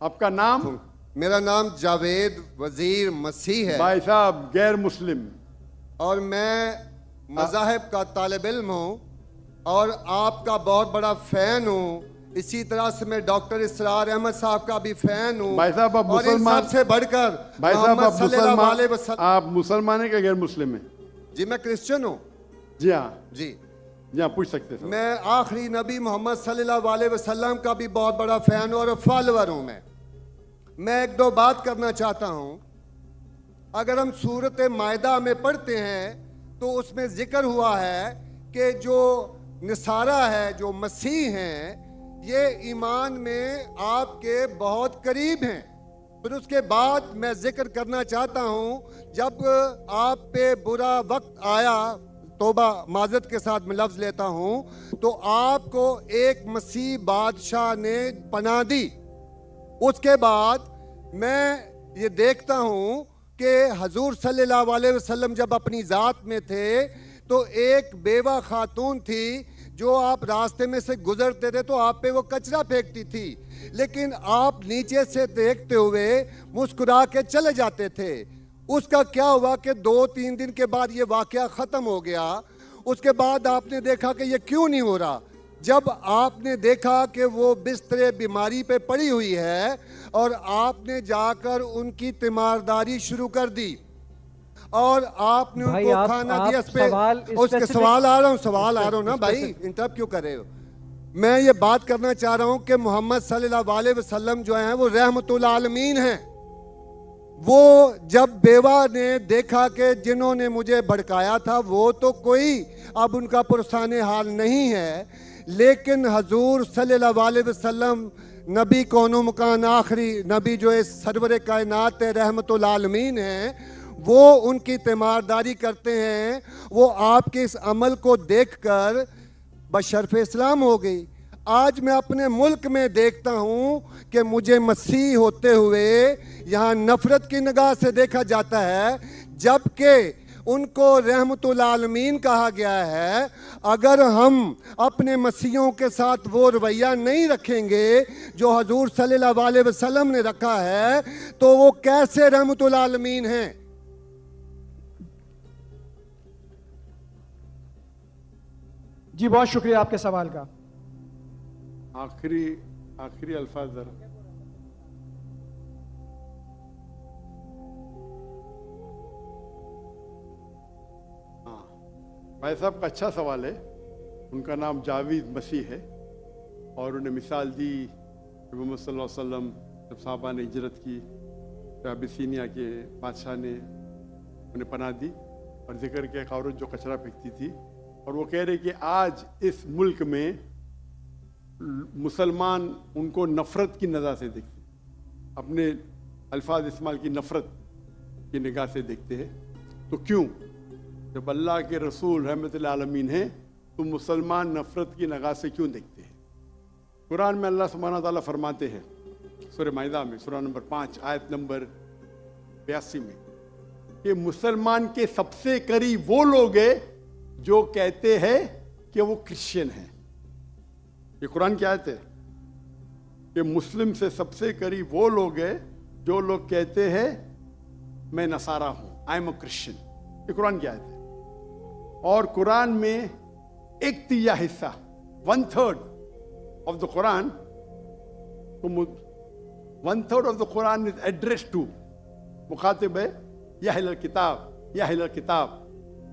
آپ کا نام؟ میرا نام جاوید وزیر مسیح ہے بھائی صاحب غیر مسلم، اور میں مذاہب کا طالب علم ہوں اور آپ کا بہت بڑا فین ہوں. اسی طرح سے میں ڈاکٹر اسرار احمد صاحب کا بھی فین ہوں. بھائی صاحب آپ اور ان مسلمان، سب سے بڑھ کر بھائی صاحب محمد آپ صلی اللہ مسلمان، علیہ وسلم. آپ مسلمان ہیں کہ غیر مسلم ہیں؟ جی میں کرسچن ہوں. جی ہاں، جی جی ہاں پوچھ سکتے ہیں. میں آخری نبی محمد صلی اللہ علیہ وسلم کا بھی بہت بڑا فین ہوں اور فالوور ہوں. میں ایک دو بات کرنا چاہتا ہوں. اگر ہم سورۃ مائدہ میں پڑھتے ہیں تو اس میں ذکر ہوا ہے کہ جو نصارہ ہے، جو مسیح ہیں، یہ ایمان میں آپ کے بہت قریب ہیں. پھر اس کے بعد میں ذکر کرنا چاہتا ہوں، جب آپ پہ برا وقت آیا، توبہ معذرت کے ساتھ میں لفظ لیتا ہوں، تو آپ کو ایک مسیح بادشاہ نے پناہ دی. اس کے بعد میں یہ دیکھتا ہوں کہ حضور صلی اللہ علیہ وسلم جب اپنی ذات میں تھے تو ایک بیوہ خاتون تھی جو آپ راستے میں سے گزرتے تھے تو آپ پہ وہ کچرا پھینکتی تھی، لیکن آپ نیچے سے دیکھتے ہوئے مسکرا کے چلے جاتے تھے. اس کا کیا ہوا کہ 2-3 دن کے بعد یہ واقعہ ختم ہو گیا. اس کے بعد آپ نے دیکھا کہ یہ کیوں نہیں ہو رہا. جب آپ نے دیکھا کہ وہ بستر بیماری پہ پڑی ہوئی ہے اور آپ نے جا کر ان کی تیمارداری شروع کر دی اور آپ نے ان کو کھانا دیا. اس کے سوال آ رہا ہوں نا بھائی، انٹرپٹ کیوں کر رہے ہو؟ میں یہ بات کرنا چاہ رہا ہوں کہ محمد صلی اللہ علیہ وسلم جو ہیں وہ رحمت العالمین ہیں. وہ جب بیوہ نے دیکھا کہ جنہوں نے مجھے بھڑکایا تھا وہ تو کوئی اب ان کا پرسان حال نہیں ہے، لیکن حضور صلی اللہ علیہ وسلم نبی کون و مکان آخری نبی جو اس سرور کائنات رحمت العالمین ہیں، وہ ان کی تیمارداری کرتے ہیں. وہ آپ کے اس عمل کو دیکھ کر بشرف اسلام ہو گئی. آج میں اپنے ملک میں دیکھتا ہوں کہ مجھے مسیح ہوتے ہوئے یہاں نفرت کی نگاہ سے دیکھا جاتا ہے، جبکہ ان کو رحمت العالمین کہا گیا ہے. اگر ہم اپنے مسیحوں کے ساتھ وہ رویہ نہیں رکھیں گے جو حضور صلی اللہ علیہ وسلم نے رکھا ہے تو وہ کیسے رحمت العالمین ہیں؟ جی بہت شکریہ آپ کے سوال کا. آخری الفاظ ذرا. بھائی صاحب کا اچھا سوال ہے. ان کا نام جاوید مسیح ہے اور انہیں مثال دی کہ محمد صلی اللہ علیہ وسلم جب صحابہ نے ہجرت کی تو ابیسینیا کے بادشاہ نے انہیں پناہ دی اور ذکر کیا ایک عورت جو کچرا پھینکتی تھی، اور وہ کہہ رہے کہ آج اس ملک میں مسلمان ان کو نفرت کی نظر سے دیکھتے، اپنے الفاظ استعمال کی نفرت کی نگاہ سے دیکھتے ہیں. تو کیوں؟ جب اللہ کے رسول رحمت العالمین ہیں تو مسلمان نفرت کی نگاہ سے کیوں دیکھتے ہیں؟ قرآن میں اللہ سبحانہ تعالیٰ فرماتے ہیں سورہ مائدہ میں سورہ نمبر 5 آیت نمبر 82 میں کہ مسلمان کے سب سے قریب وہ لوگ ہیں جو کہتے ہیں کہ وہ کرسچن ہیں. یہ قرآن کی آیت ہے کہ مسلم سے سب سے قریب وہ لوگ ہیں جو لوگ کہتے ہیں میں نصارہ ہوں، آئی ایم اے کرسچن. یہ قرآن کی آیت ہے. اور قرآن میں 1/3 حصہ 1/3 of the Quran, 1/3 of the Quran is addressed to مخاطب ہے یا اہل الکتاب،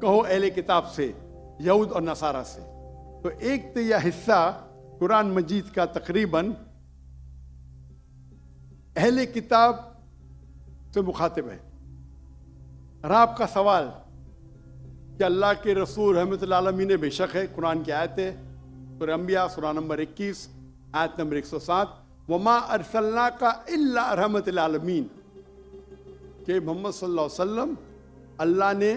کہو اہل کتاب سے، یہود اور نصارہ سے. تو 1/3 حصہ قرآن مجید کا تقریباً اہل کتاب سے مخاطب ہے. اور آپ کا سوال کہ اللہ کے رسول رحمت العالمین بے شک ہے، قرآن کی آیت ہے سورہ انبیاء سورہ نمبر 21 آیت نمبر 107 وما ارسلناک الا رحمت العالمین، کہ محمد صلی اللہ علیہ وسلم اللہ نے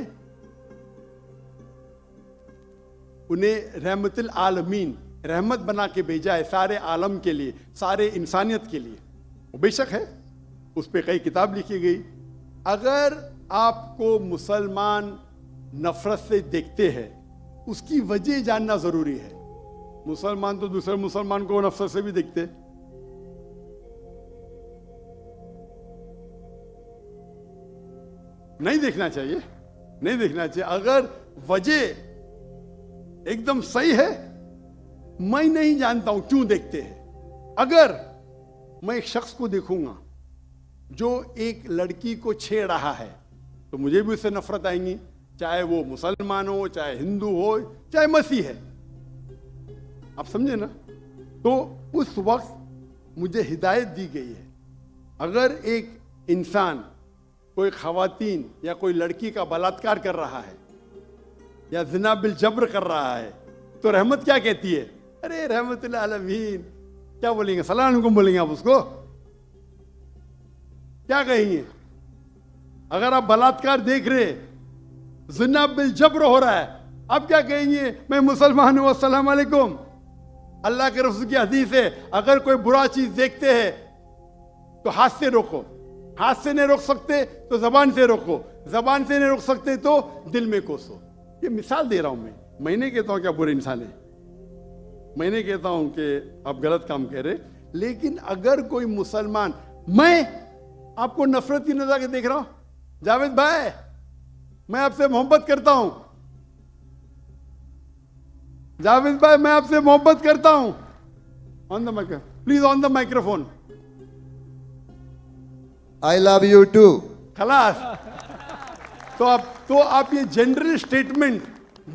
انہیں رحمت العالمین رحمت بنا کے بھیجا ہے سارے عالم کے لیے، سارے انسانیت کے لیے. وہ بے شک ہے، اس پہ کئی کتاب لکھی گئی. اگر آپ کو مسلمان نفرت سے دیکھتے ہیں اس کی وجہ جاننا ضروری ہے. مسلمان تو دوسرے مسلمان کو نفرت سے بھی دیکھتے. نہیں دیکھنا چاہیے، نہیں دیکھنا چاہیے. اگر وجہ ایک دم صحیح ہے، میں نہیں جانتا ہوں کیوں دیکھتے ہیں. اگر میں ایک شخص کو دیکھوں گا جو ایک لڑکی کو چھیڑ رہا ہے تو مجھے بھی اس سے نفرت آئیں گی، چاہے وہ مسلمان ہو، چاہے ہندو ہو، چاہے مسیح ہے. آپ سمجھے نا؟ تو اس وقت مجھے ہدایت دی گئی ہے، اگر ایک انسان کوئی خواتین یا کوئی لڑکی کا بلاತ್ಕಾರ کر رہا ہے یا زنا بالجبر کر رہا ہے تو رحمت کیا کہتی ہے؟ ارے رحمت اللہ عالمین. کیا بولیں گے؟ السلام علیکم بولیں گے آپ اس کو؟ کیا کہیں گے؟ اگر آپ بلاತ್ಕಾರ دیکھ رہے، زنا بالجبر ہو رہا ہے، آپ کیا کہیں گے؟ میں مسلمان ہوں، السلام علیکم. اللہ کے رسول کی حدیث ہے اگر کوئی برا چیز دیکھتے ہیں تو ہاتھ سے روکو، ہاتھ سے نہیں روک سکتے تو زبان سے روکو، زبان سے نہیں روک سکتے تو دل میں کوسو. یہ مثال دے رہا ہوں میں نہیں کہتا ہوں کہ آپ برے انسان ہیں، میں نہیں کہتا ہوں کہ آپ غلط کام کہہ رہے، لیکن اگر کوئی مسلمان، میں آپ کو نفرت کی نظر سے دیکھ رہا ہوں، جاوید بھائی میں آپ سے محبت کرتا ہوں، جاوید بھائی میں آپ سے محبت کرتا ہوں، on the micro please, on the microphone فون. I love you too. خلاص. تو آپ یہ جنرل اسٹیٹمنٹ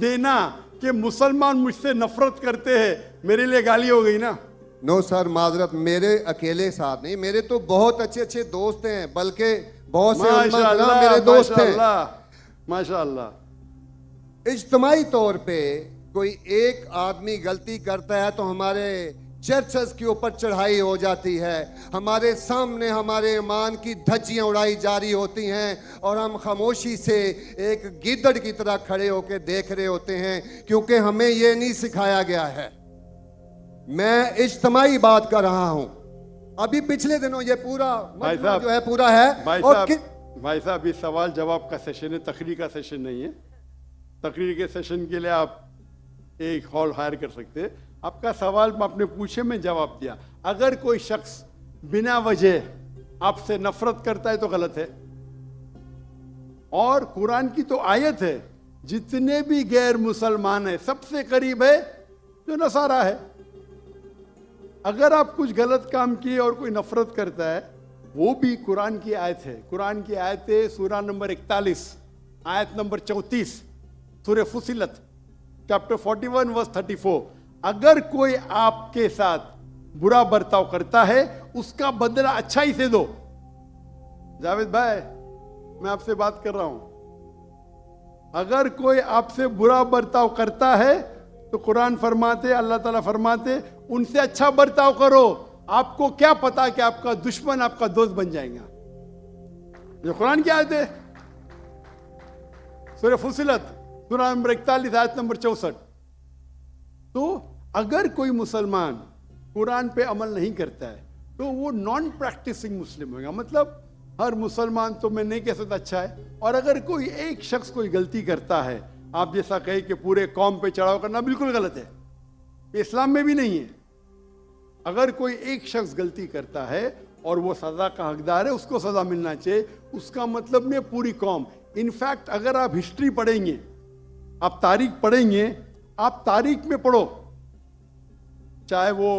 دینا کہ مسلمان مجھ سے نفرت کرتے ہیں، میرے لیے گالی ہو گئی نا. نو سر، معذرت، میرے اکیلے ساتھ نہیں، میرے تو بہت اچھے اچھے دوست ہیں، بلکہ بہت سے علماء کرام میرے دوست ہیں. ماشاء اللہ. اجتماعی طور پہ کوئی ایک آدمی غلطی کرتا ہے تو ہمارے چرچز کے اوپر چڑھائی ہو جاتی ہے، ہمارے سامنے ہمارے ایمان کی دھجیاں اڑائی جاری ہوتی ہیں، اور ہم خاموشی سے ایک گیدڑ کی طرح کھڑے ہو کے دیکھ رہے ہوتے ہیں، کیونکہ ہمیں یہ نہیں سکھایا گیا ہے. میں اجتماعی بات کر رہا ہوں. ابھی پچھلے دنوں یہ پورا مجمع جو ہے پورا ہے. بھائی صاحب یہ سوال جواب کا سیشن ہے، تقریر کا سیشن نہیں ہے. تقریر کے سیشن کے لیے آپ ایک ہال ہائر کر سکتے. آپ کا سوال آپ نے پوچھے، میں جواب دیا. اگر کوئی شخص بنا وجہ آپ سے نفرت کرتا ہے تو غلط ہے. اور قرآن کی تو آیت ہے، جتنے بھی غیر مسلمان ہیں سب سے قریب ہے جو نصارہ ہے. اگر آپ کچھ غلط کام کیے اور کوئی نفرت کرتا ہے، وہ بھی قرآن کی آیت ہے. قرآن کی آیت ہے سورہ نمبر 41 آیت نمبر 34 سورہ فصلت چیپٹر 41 ورس 34. اگر کوئی آپ کے ساتھ برا برتاؤ کرتا ہے اس کا بدلہ اچھائی سے دو. جاوید بھائی میں آپ سے بات کر رہا ہوں. اگر کوئی آپ سے برا برتاؤ کرتا ہے تو قرآن فرماتے، اللہ تعالیٰ فرماتے ان سے اچھا برتاؤ کرو. آپ کو کیا پتا کہ آپ کا دشمن آپ کا دوست بن جائے گا. جو قرآن کی آیت ہے سورہ فصلت سورہ نمبر 41 آیت نمبر 64. تو اگر کوئی مسلمان قرآن پہ عمل نہیں کرتا ہے تو وہ نان پریکٹسنگ مسلم ہوگا. مطلب ہر مسلمان تو میں نہیں کہہ سکتا اچھا ہے. اور اگر کوئی ایک شخص کوئی غلطی کرتا ہے، آپ جیسا کہیں کہ پورے قوم پہ چڑھاؤ کرنا بالکل غلط ہے، یہ اسلام میں بھی نہیں ہے. اگر کوئی ایک شخص غلطی کرتا ہے اور وہ سزا کا حقدار ہے، اس کو سزا ملنا چاہیے. اس کا مطلب نہیں پوری قوم. انفیکٹ اگر آپ ہسٹری پڑھیں گے، آپ تاریخ پڑھیں گے، آپ تاریخ میں پڑھو، چاہے وہ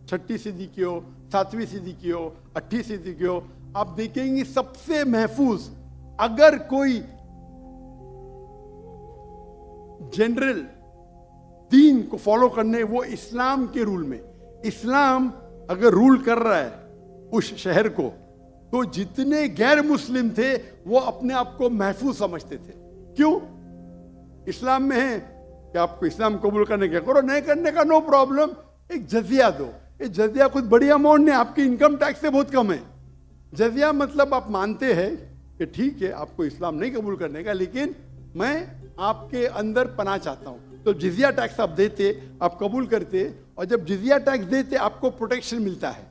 6 صدی کی ہو، 7ویں صدی کی ہو، 8ویں صدی کی ہو، آپ دیکھیں گے سب سے محفوظ اگر کوئی جنرل دین کو فالو کرنے، وہ اسلام کے رول میں. اسلام اگر رول کر رہا ہے اس شہر کو تو جتنے غیر مسلم تھے وہ اپنے آپ کو محفوظ سمجھتے تھے. کیوں؟ اسلام میں ہے کہ آپ کو اسلام قبول کرنے کا کرو، نہیں کرنے کا نو پرابلم. ایک جزیہ دو. یہ جزیہ کچھ بڑی اماؤنٹ نہیں، آپ کی انکم ٹیکس سے بہت کم ہے. جزیہ مطلب آپ مانتے ہیں کہ ٹھیک ہے آپ کو اسلام نہیں قبول کرنے کا، لیکن میں آپ کے اندر پناہ چاہتا ہوں. تو جزیہ ٹیکس آپ دیتے، آپ قبول کرتے، اور جب جزیہ ٹیکس دیتے آپ کو پروٹیکشن ملتا ہے.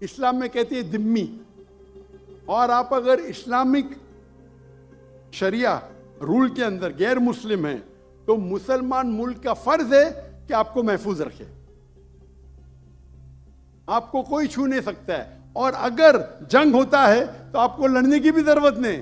اسلام میں کہتے ہیں ذمہ. اور آپ اگر اسلامک شریعہ رول کے اندر غیر مسلم ہیں تو مسلمان ملک کا فرض ہے کہ آپ کو محفوظ رکھے. آپ کو کوئی چھو نہیں سکتا ہے. اور اگر جنگ ہوتا ہے تو آپ کو لڑنے کی بھی ضرورت نہیں.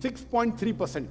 6.3%,